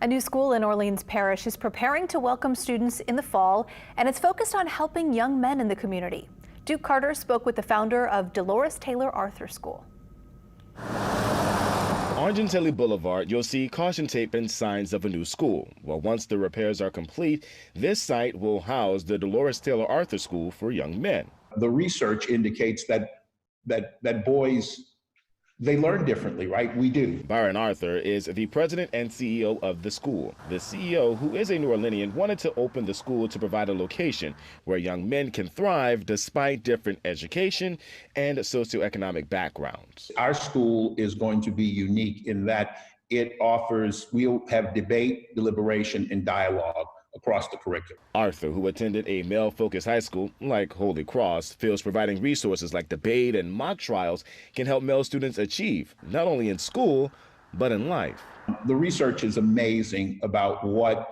A new school in Orleans Parish is preparing to welcome students in the fall, and it's focused on helping young men in the community. Duke Carter spoke with the founder of Delores Taylor Arthur School. On Gentilly Boulevard, you'll see caution tape and signs of a new school. Well, once the repairs are complete, this site will house the Delores Taylor Arthur School for young men. The research indicates that boys, they learn differently, right? We do. Byron Arthur is the president and CEO of the school. The CEO, who is a New Orleanian, wanted to open the school to provide a location where young men can thrive despite different education and socioeconomic backgrounds. Our school is going to be unique in that we'll have debate, deliberation, and dialogue across the curriculum. Arthur, who attended a male-focused high school like Holy Cross, feels providing resources like debate and mock trials can help male students achieve, not only in school, but in life. The research is amazing about what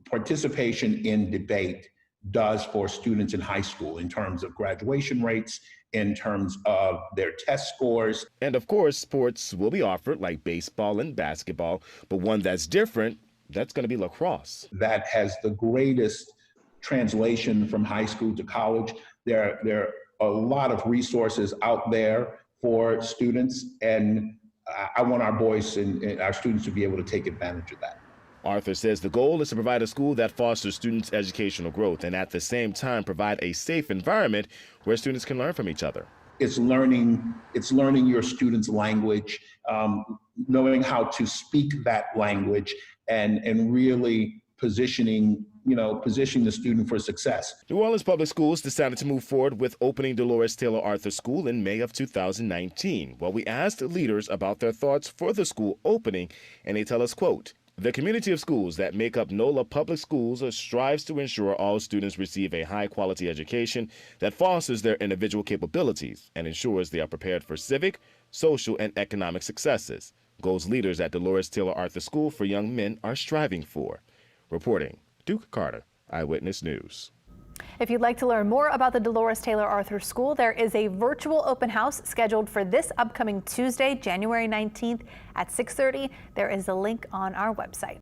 participation in debate does for students in high school in terms of graduation rates, in terms of their test scores. And of course, sports will be offered like baseball and basketball, but one that's different, that's going to be lacrosse. That has the greatest translation from high school to college. There are a lot of resources out there for students, and I want our boys and our students to be able to take advantage of that. Arthur says the goal is to provide a school that fosters students' educational growth and at the same time provide a safe environment where students can learn from each other. It's learning your students' language, knowing how to speak that language, and really positioning the student for success. New Orleans Public Schools decided to move forward with opening Delores Taylor Arthur School in May of 2019. Well, we asked leaders about their thoughts for the school opening, and they tell us, quote, "The community of schools that make up NOLA Public Schools strives to ensure all students receive a high-quality education that fosters their individual capabilities and ensures they are prepared for civic, social, and economic successes. Goals leaders at Delores Taylor Arthur School for young men are striving for." Reporting, Duke Carter, Eyewitness News. If you'd like to learn more about the Delores Taylor Arthur School, there is a virtual open house scheduled for this upcoming Tuesday, January 19th at 6:30. There is a link on our website.